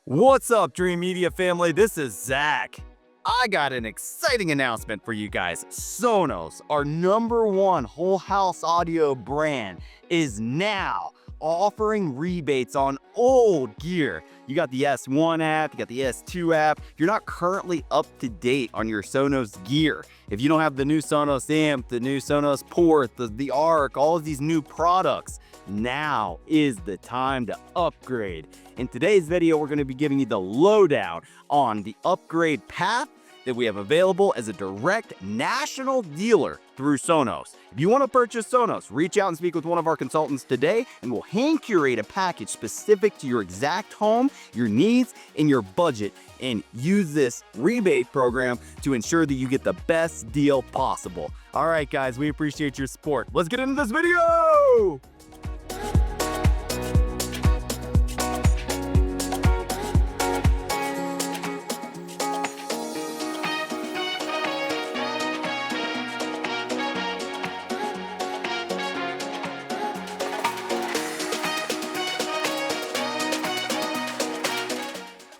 What's up, Dreamedia family? This is Zach. I got an exciting announcement for you guys. Sonos, our #1 whole house audio brand, is now offering rebates on old gear. You got the S1 app, you got the S2 app. If you're not currently up to date on your Sonos gear, if you don't have the new Sonos amp, the new Sonos port, the ARC, all of these new products, now is the time to upgrade. In today's video, we're going to be giving you the lowdown on the upgrade path that we have available as a direct national dealer through Sonos. If you want to purchase Sonos, reach out and speak with one of our consultants today, and we'll hand curate a package specific to your exact home, your needs, and your budget, and use this rebate program to ensure that you get the best deal possible. All right, guys, we appreciate your support. Let's get into this video!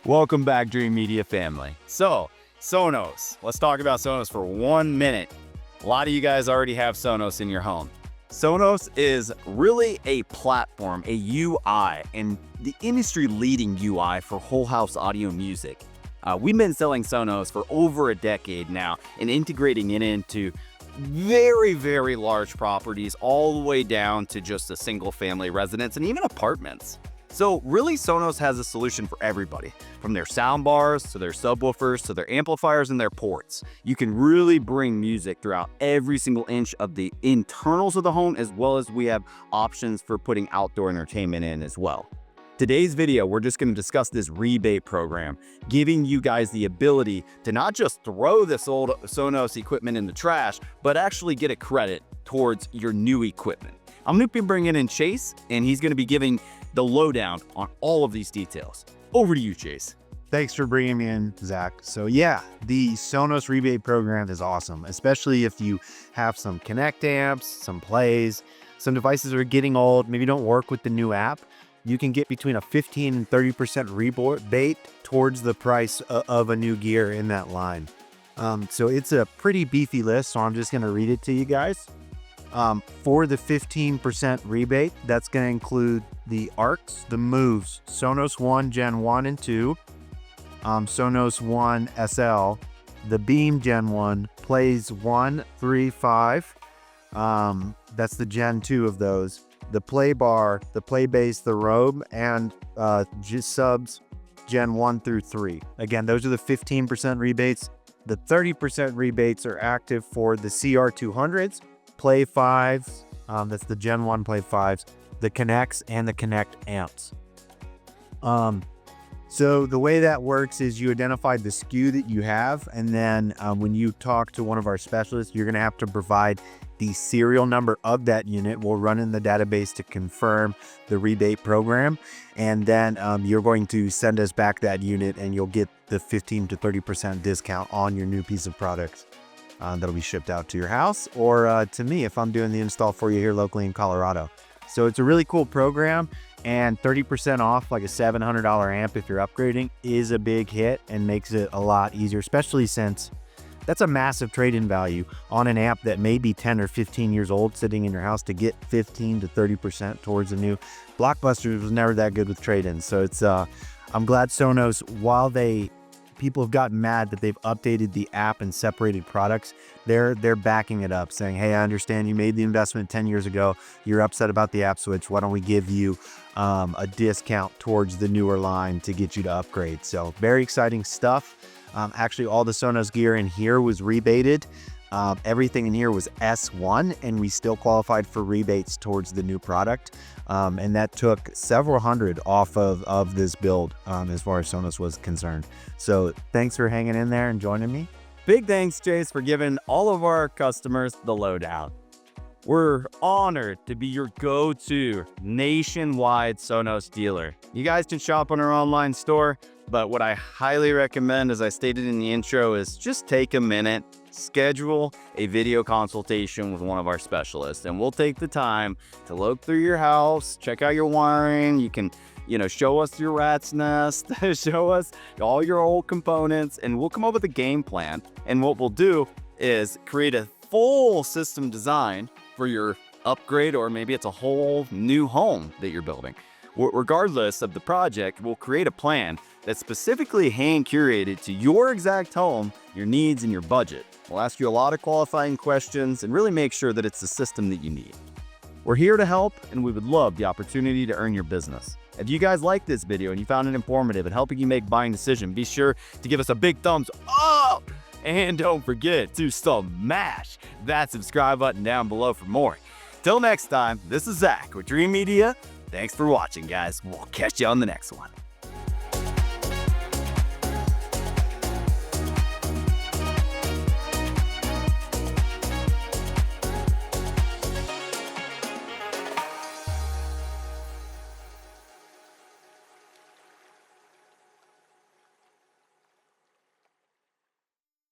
Welcome back, Dreamedia family. So, Sonos. Let's talk about Sonos for 1 minute. A lot of you guys already have Sonos in your home. Sonos is really a platform, a UI, and the industry-leading UI for whole house audio music. We've been selling Sonos for over a decade now and integrating it into very, very large properties all the way down to just a single-family residence and even apartments. So really, Sonos has a solution for everybody, from their soundbars to their subwoofers to their amplifiers and their ports. You can really bring music throughout every single inch of the internals of the home, as well as we have options for putting outdoor entertainment in as well. Today's video, we're just going to discuss this rebate program, giving you guys the ability to not just throw this old Sonos equipment in the trash, but actually get a credit towards your new equipment. I'm going to be bringing in Chase, and he's going to be giving the lowdown on all of these details. Over to you, Chase. Thanks for bringing me in, Zach. So yeah, the Sonos rebate program is awesome, especially if you have some Connect amps, some plays, some devices that are getting old, maybe don't work with the new app. You can get between a 15 and 30% rebate towards the price of a new gear in that line. So it's a pretty beefy list, so I'm just going to read it to you guys. For the 15% rebate, that's going to include the ARCs, the Moves, Sonos One Gen 1 and 2, Sonos One SL, the Beam Gen 1, Plays 1, 3, 5, that's the Gen 2 of those, the Play Bar, the Play Base, the Robe, and Subs Gen 1 through 3. Again, those are the 15% rebates. The 30% rebates are active for the CR200s, Play 5s, that's the Gen 1 Play 5s, the Connects, and the Connect amps. So the way that works is you identify the SKU that you have, and then when you talk to one of our specialists, you're going to have to provide the serial number of that unit. We'll run in the database to confirm the rebate program, and then you're going to send us back that unit, and you'll get the 15 to 30% discount on your new piece of product. That'll be shipped out to your house or to me if I'm doing the install for you here locally in Colorado. So it's a really cool program, and 30% off like a $700 amp if you're upgrading is a big hit and makes it a lot easier, especially since that's a massive trade-in value on an amp that may be 10 or 15 years old sitting in your house. To get 15 to 30% towards a new Blockbuster was never that good with trade-ins. So it's I'm glad Sonos, while people have gotten mad that they've updated the app and separated products, they're backing it up, saying, hey, I understand you made the investment 10 years ago. You're upset about the app switch. Why don't we give you a discount towards the newer line to get you to upgrade? So very exciting stuff. Actually, all the Sonos gear in here was rebated. Everything in here was S1, and we still qualified for rebates towards the new product. And that took several hundred off of this build as far as Sonos was concerned. So thanks for hanging in there and joining me. Big thanks, Chase, for giving all of our customers the lowdown. We're honored to be your go-to nationwide Sonos dealer. You guys can shop on our online store, but what I highly recommend, as I stated in the intro, is just take a minute, schedule a video consultation with one of our specialists, and we'll take the time to look through your house, check out your wiring. You can show us your rat's nest, show us all your old components, and we'll come up with a game plan. And what we'll do is create a full system design for your upgrade, or maybe it's a whole new home that you're building. Regardless of the project, we'll create a plan that's specifically hand curated to your exact home, your needs, and your budget. We'll ask you a lot of qualifying questions and really make sure that it's the system that you need. We're here to help, and we would love the opportunity to earn your business. If you guys liked this video and you found it informative and helping you make buying decisions, be sure to give us a big thumbs up. And don't forget to smash that subscribe button down below for more. Till next time, this is Zach with Dreamedia. Thanks for watching, guys. We'll catch you on the next one.